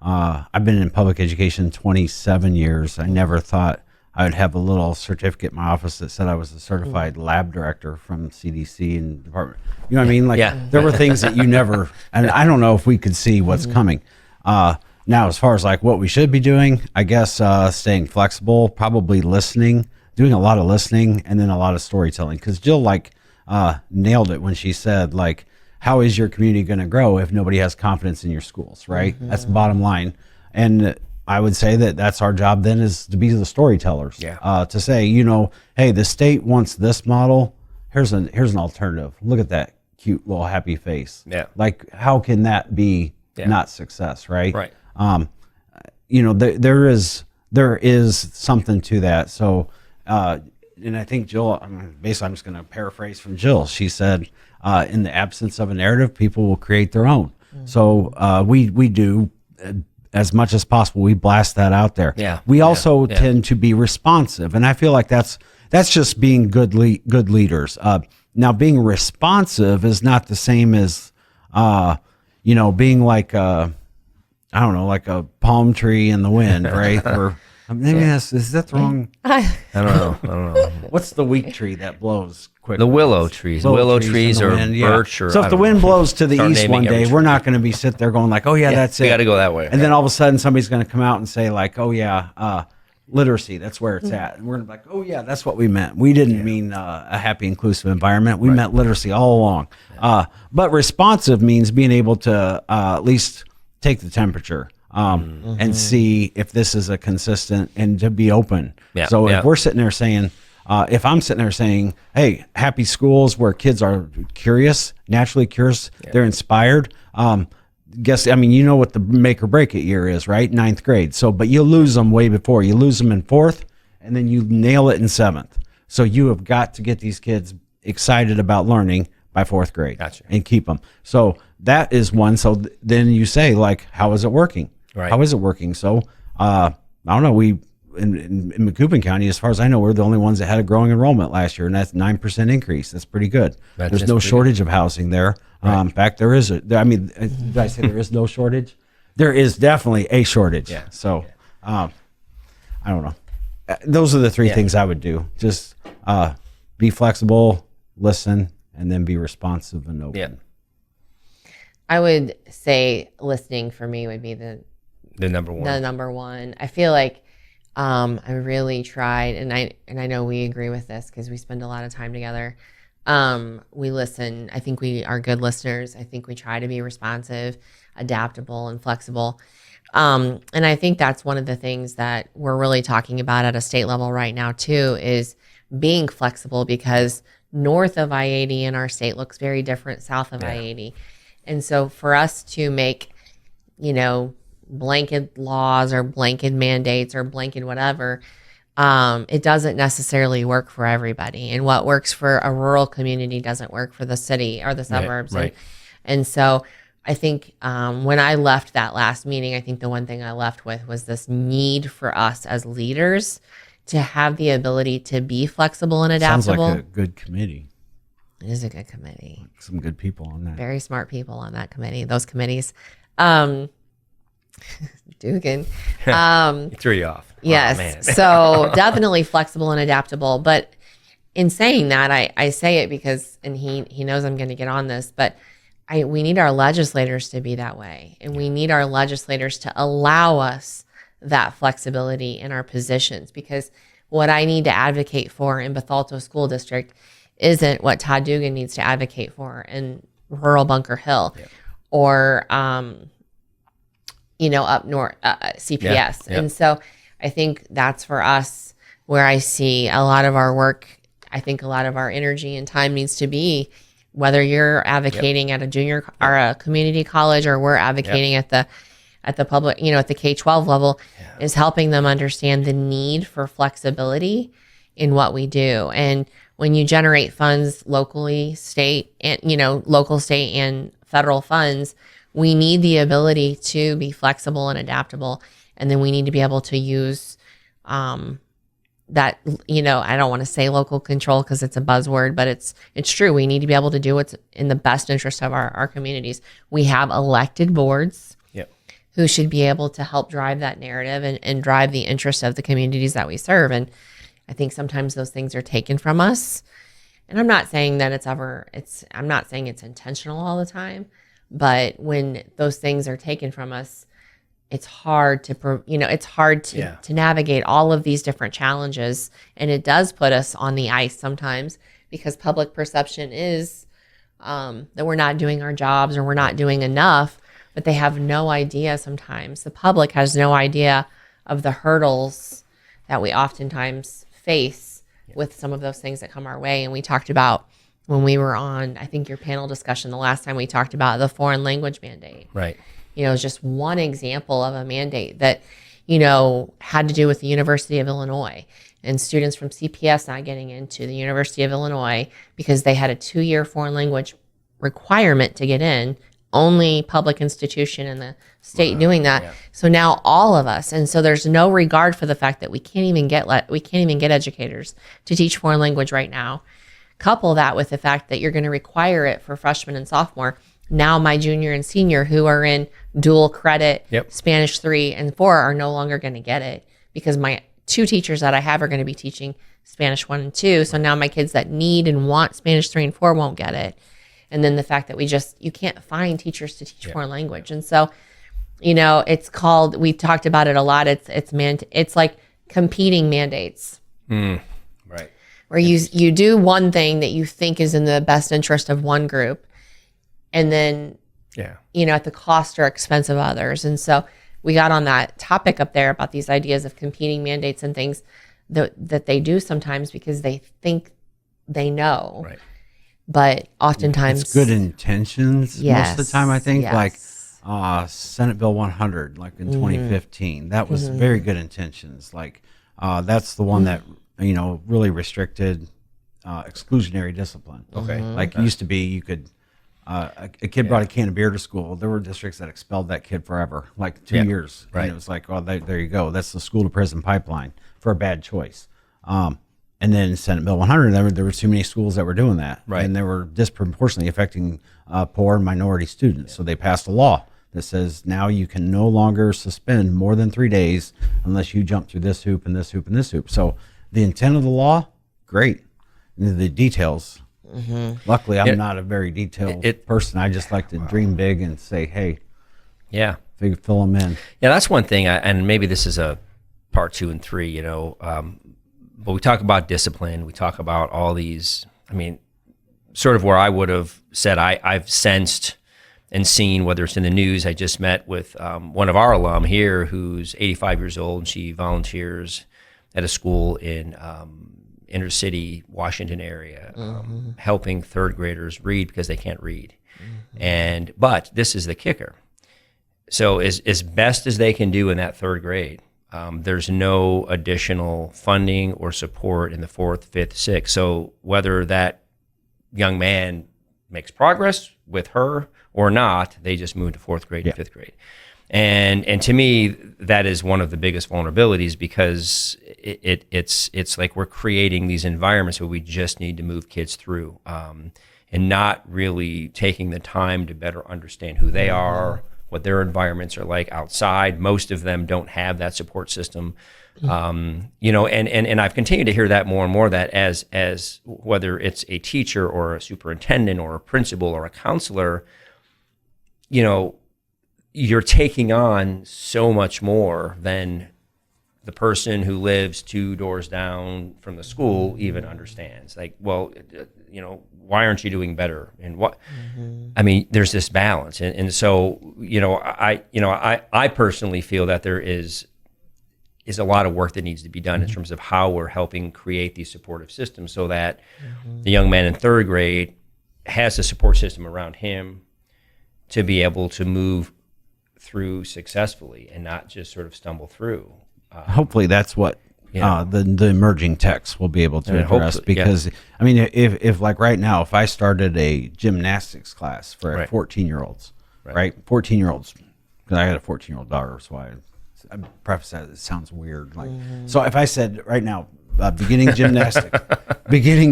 I've been in public education 27 years. I never thought I would have a little certificate in my office that said I was a certified lab director from CDC and department. You know what I mean? Like, there were things that you never, and I don't know if we could see what's coming. Now, as far as like what we should be doing, I guess staying flexible, probably listening, doing a lot of listening, and then a lot of storytelling. Because Jill nailed it when she said, like, how is your community going to grow if nobody has confidence in your schools, right? That's the bottom line. And I would say that that's our job then, is to be the storytellers. Yeah. To say, hey, the state wants this model. Here's an alternative. Look at that cute little happy face. Yeah. Like, how can that be not success, right? Right. There is something to that. So, and I think Jill, I'm just going to paraphrase from Jill. She said, in the absence of a narrative, people will create their own. Mm-hmm. So we do, as much as possible, we blast that out there. Yeah. We also tend to be responsive, and I feel like that's just being good leaders. Now, being responsive is not the same as, being like I don't know, like a palm tree in the wind, right? Or maybe is that the wrong? I don't know. What's the weak tree that blows quick? The willow trees. Willow trees or birch. Or, so if the wind blows to the Start east one naming day, we're not going to be sit there going like, oh yeah, that's it. We got to go that way. And then all of a sudden somebody's going to come out and say like, oh yeah, literacy, that's where it's at. And we're going to be like, oh yeah, that's what we meant. We didn't mean a happy, inclusive environment. We meant literacy all along. But responsive means being able to at least take the temperature and see if this is a consistent, and to be open. Yeah. So if we're sitting there saying, if I'm sitting there saying, hey, happy schools where kids are curious, naturally curious, they're inspired. You know what the make or break it year is, right? 9th grade. So, but you lose them way before. You lose them in 4th, and then you nail it in 7th. So you have got to get these kids excited about learning by 4th grade. Gotcha. And keep them. So that is one. So then you say, like, how is it working? Right. How is it working? So I don't know. We in Macoupin County, as far as I know, we're the only ones that had a growing enrollment last year, and that's 9% increase. That's pretty good. There's no shortage of housing there. Right. In fact, there is did I say there is no shortage? There is definitely a shortage. Yeah. So I don't know. Those are the three things I would do. Just be flexible, listen, and then be responsive and open. Yeah. I would say listening for me would be the number one. The number one. I feel like I really tried, and I know we agree with this because we spend a lot of time together. We listen. I think we are good listeners. I think we try to be responsive, adaptable, and flexible. And I think that's one of the things that we're really talking about at a state level right now too, is being flexible, because north of I-80 in our state looks very different south of I-80. And so for us to make, blanket laws or blanket mandates or blanket whatever, it doesn't necessarily work for everybody. And what works for a rural community doesn't work for the city or the suburbs. Right. And so I think when I left that last meeting, I think the one thing I left with was this need for us as leaders to have the ability to be flexible and adaptable. Sounds like a good committee. It is a good committee. Some good people on that. Very smart people on that committee, those committees. Dugan. He threw you off. Yes. Oh, man. So definitely flexible and adaptable. But in saying that, I say it because, and he knows I'm going to get on this, but we need our legislators to be that way. And we need our legislators to allow us that flexibility in our positions, because what I need to advocate for in Bethalto School District isn't what Todd Dugan needs to advocate for in rural Bunker Hill or, up north, CPS. And so I think that's for us where I see a lot of our work. I think a lot of our energy and time needs to be, whether you're advocating at a junior or a community college, or we're advocating at the public, at the K-12 level, is helping them understand the need for flexibility in what we do. And when you generate funds locally, state, and local, state, and federal funds, we need the ability to be flexible and adaptable. And then we need to be able to use that, I don't want to say local control because it's a buzzword, but it's true. We need to be able to do what's in the best interest of our communities. We have elected boards who should be able to help drive that narrative and drive the interest of the communities that we serve. And I think sometimes those things are taken from us. And I'm not saying that I'm not saying it's intentional all the time, but when those things are taken from us, it's hard to navigate all of these different challenges. And it does put us on the ice sometimes, because public perception is that we're not doing our jobs or we're not doing enough. but they have no idea sometimes. The public has no idea of the hurdles that we oftentimes face with some of those things that come our way. And we talked about when we were on, I think, your panel discussion the last time, we talked about the foreign language mandate. Right. You know, it's just one example of a mandate that, you know, had to do with the University of Illinois and students from CPS not getting into the University of Illinois because they had a 2-year foreign language requirement to get in. Only public institution in the state doing that. Yeah. So now all of us, and so there's no regard for the fact that we can't even get educators to teach foreign language right now. Couple that with the fact that you're going to require it for freshmen and sophomore. Now my junior and senior who are in dual credit, Spanish 3 and 4 are no longer going to get it because my 2 teachers that I have are going to be teaching Spanish 1 and 2. So now my kids that need and want Spanish 3 and 4 won't get it. And then the fact that you can't find teachers to teach foreign language. And so, you know, we talked about it a lot. It's like competing mandates. Right. Where you do one thing that you think is in the best interest of one group. And then, you know, at the cost or expense of others. And so we got on that topic up there about these ideas of competing mandates and things that they do sometimes because they think they know. Right. But oftentimes it's good intentions most of the time, I think. Like Senate Bill 100, like in 2015, that was very good intentions. Like that's the one that, you know, really restricted exclusionary discipline. Okay. Like it used to be, you could, a kid brought a can of beer to school. There were districts that expelled that kid forever, like 2 years. Right. And it was like, oh, there you go. That's the school to prison pipeline for a bad choice. And then Senate Bill 100, there were too many schools that were doing that. Right. And they were disproportionately affecting poor and minority students. So they passed a law that says now you can no longer suspend more than 3 days unless you jump through this hoop and this hoop and this hoop. So the intent of the law, great. The details, luckily I'm not a very detailed person. I just like to dream big and say, hey, fill them in. Yeah, that's one thing. And maybe this is a part 2 and 3, you know, but we talk about discipline. We talk about all these, I mean, sort of where I would have said I've sensed and seen, whether it's in the news. I just met with one of our alum here who's 85 years old, and she volunteers at a school in inner city Washington area, helping 3rd graders read because they can't read. But this is the kicker. So as best as they can do in that 3rd grade, there's no additional funding or support in the 4th, 5th, 6th. So whether that young man makes progress with her or not, they just move to 4th grade and 5th grade. And to me, that is one of the biggest vulnerabilities because it's like we're creating these environments where we just need to move kids through and not really taking the time to better understand who they are, what their environments are like outside. Most of them don't have that support system. You know, and I've continued to hear that more and more, that as whether it's a teacher or a superintendent or a principal or a counselor, you know, you're taking on so much more than the person who lives 2 doors down from the school even understands. Like, well, you know, why aren't you doing better? And what, I mean, there's this balance. And so, you know, I personally feel that there is a lot of work that needs to be done in terms of how we're helping create these supportive systems so that the young man in 3rd grade has a support system around him to be able to move through successfully and not just sort of stumble through. Hopefully that's what the emerging techs will be able to address, because I mean, if like right now, if I started a gymnastics class for 14-year-olds, right? 14-year-olds, because I got a 14-year-old daughter, so I preface that it sounds weird. Like, so if I said right now, beginning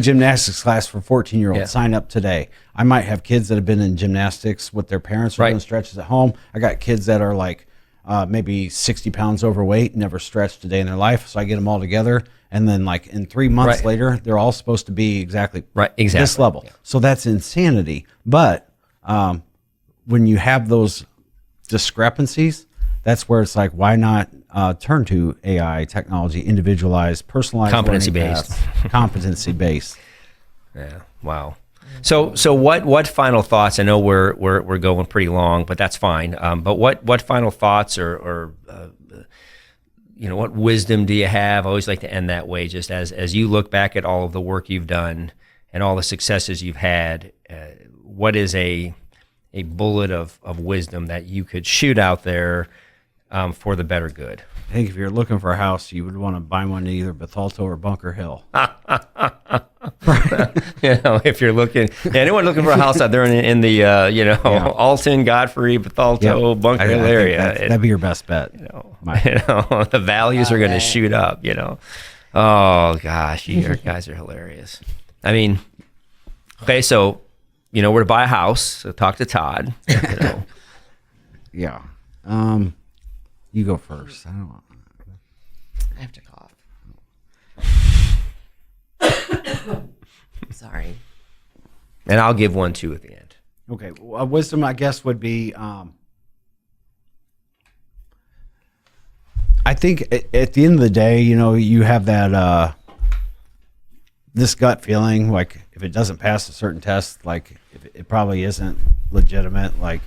gymnastics class for 14-year-olds, sign up today. I might have kids that have been in gymnastics with their parents or doing stretches at home. I got kids that are like maybe 60 pounds overweight, never stretched a day in their life. So I get them all together. And then like in 3 months later, they're all supposed to be exactly this level. Yeah. So that's insanity. But when you have those discrepancies, that's where it's like, why not turn to AI technology, individualized, personalized, competency-based. Competency-based. Yeah. Wow. So what final thoughts? I know we're going pretty long, but that's fine. But what final thoughts or what wisdom do you have? I always like to end that way, just as you look back at all of the work you've done and all the successes you've had. What is a bullet of wisdom that you could shoot out there for the better good? I think if you're looking for a house, you would want to buy one in either Bethalto or Bunker Hill. If you're anyone looking for a house out there in the Alton, Godfrey, Bethalto, Bunker Hill area, that'd be your best bet. The values are going to shoot up. Oh gosh, you guys are hilarious. I mean, okay, so we're to buy a house. So talk to Todd. Yeah. You go first. I don't. I have to cough. Sorry. And I'll give one too at the end. Okay. Well, wisdom, I guess, would be. I think at the end of the day, you have that this gut feeling, like if it doesn't pass a certain test, like if it probably isn't legitimate, like.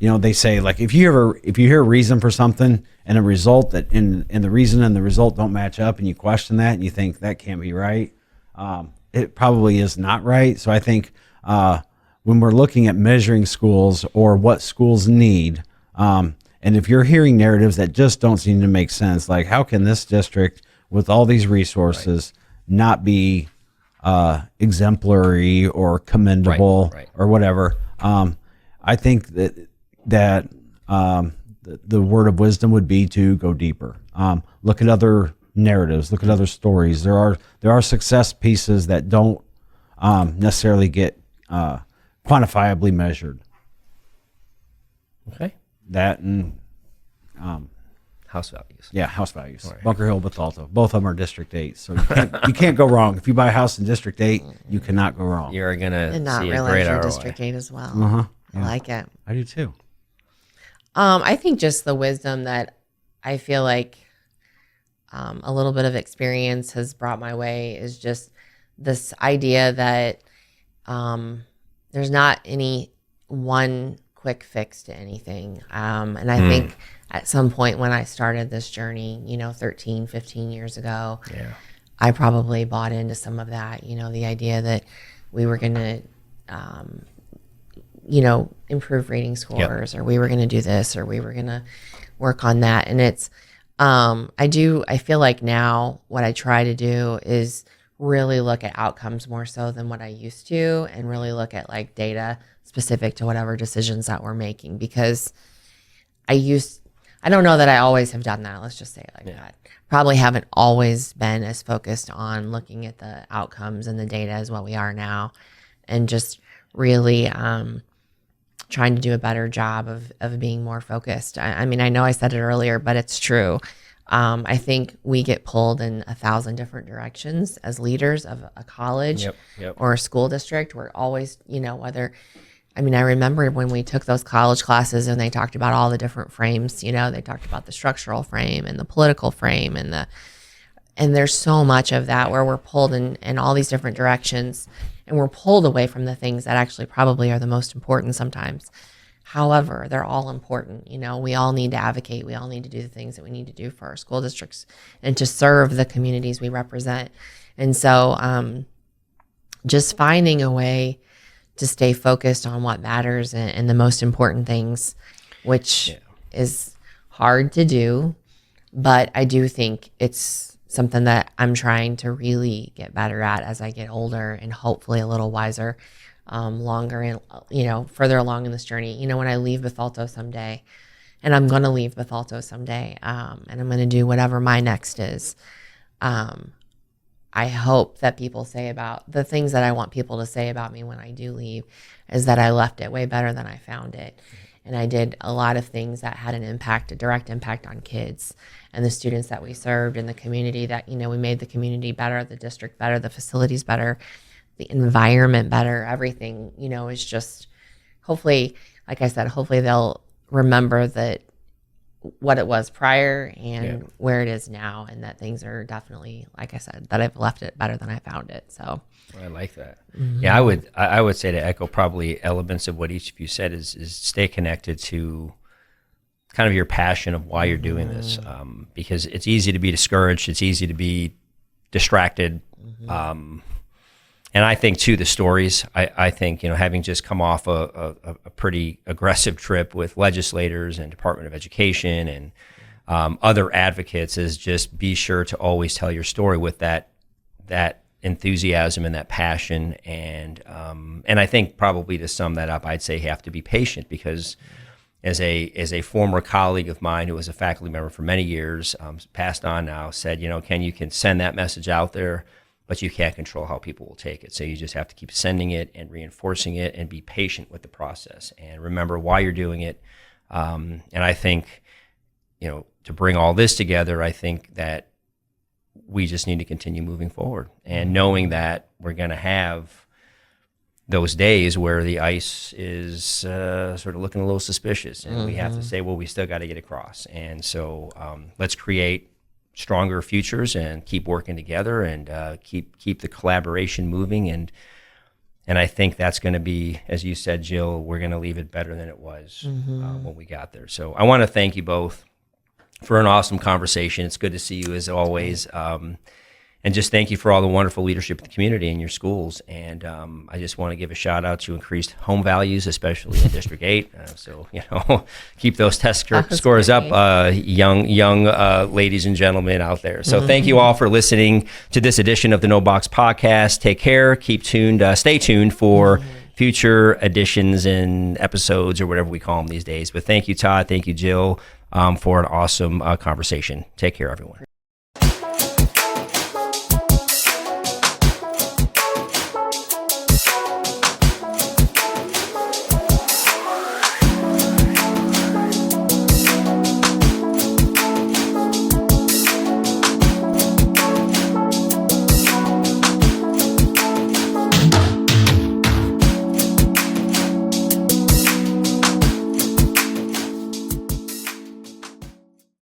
They say, like, if you hear a reason for something and a result that and the reason and the result don't match up, and you question that and you think that can't be right, it probably is not right. So I think when we're looking at measuring schools or what schools need, and if you're hearing narratives that just don't seem to make sense, like how can this district with all these resources not be exemplary or commendable or whatever, I think that the word of wisdom would be to go deeper. Look at other narratives. Look at other stories. There are success pieces that don't necessarily get quantifiably measured. Okay. That and house values. Yeah, house values. Right. Bunker Hill, Bethalto. Both of them are District 8. So you can't go wrong. If you buy a house in District 8, you cannot go wrong. You're going to not see a realize great you're ROI. District 8 as well. Uh-huh. I like it. I do too. I think just the wisdom that I feel like a little bit of experience has brought my way is just this idea that there's not any one quick fix to anything. And I think at some point when I started this journey, 13, 15 years ago, I probably bought into some of that, the idea that we were going to improve reading scores, or we were going to do this, or we were going to work on that. And it's, I feel like now what I try to do is really look at outcomes more so than what I used to, and really look at like data specific to whatever decisions that we're making, because I don't know that I always have done that. Let's just say it like that. Probably haven't always been as focused on looking at the outcomes and the data as what we are now, and just really trying to do a better job of being more focused. I mean, I know I said it earlier, but it's true. I think we get pulled in 1,000 different directions as leaders of a college or a school district. We're always, I remember when we took those college classes and they talked about all the different frames, they talked about the structural frame and the political frame and there's so much of that where we're pulled in all these different directions, and we're pulled away from the things that actually probably are the most important sometimes. However, they're all important. We all need to advocate. We all need to do the things that we need to do for our school districts and to serve the communities we represent. And so just finding a way to stay focused on what matters and the most important things, which is hard to do, but I do think it's something that I'm trying to really get better at as I get older and hopefully a little wiser, longer and, further along in this journey. When I leave Bethalto someday, and I'm going to leave Bethalto someday, and I'm going to do whatever my next is, I hope that people say about the things that I want people to say about me when I do leave is that I left it way better than I found it. And I did a lot of things that had a direct impact on kids and the students that we served, and the community that, we made the community better, the district better, the facilities better, the environment better, everything, is just, hopefully, like I said, hopefully they'll remember that what it was prior and where it is now, and that things are definitely, like I said, that I've left it better than I found it. So I like that. Yeah, I would say to echo probably elements of what each of you said is stay connected to kind of your passion of why you're doing this, because it's easy to be discouraged. It's easy to be distracted. And I think too, the stories, I think, having just come off a pretty aggressive trip with legislators and Department of Education and other advocates, is just be sure to always tell your story with that enthusiasm and that passion. And I think probably to sum that up, I'd say you have to be patient, because as a former colleague of mine who was a faculty member for many years, passed on now, said, Ken, you can send that message out there, but you can't control how people will take it. So you just have to keep sending it and reinforcing it and be patient with the process and remember why you're doing it. And I think, to bring all this together, I think that we just need to continue moving forward and knowing that we're going to have those days where the ice is sort of looking a little suspicious, and we have to say, well, we still got to get across. And so let's create stronger futures and keep working together and keep the collaboration moving. And I think that's going to be, as you said, Jill, we're going to leave it better than it was when we got there. So I want to thank you both for an awesome conversation. It's good to see you as always. And just thank you for all the wonderful leadership in the community and your schools. And I just want to give a shout out to increased home values, especially in District 8. So, keep those test scores up, young ladies and gentlemen out there. So thank you all for listening to this edition of the No Box Podcast. Take care. Keep tuned. Stay tuned for future editions and episodes, or whatever we call them these days. But thank you, Todd. Thank you, Jill, for an awesome conversation. Take care, everyone.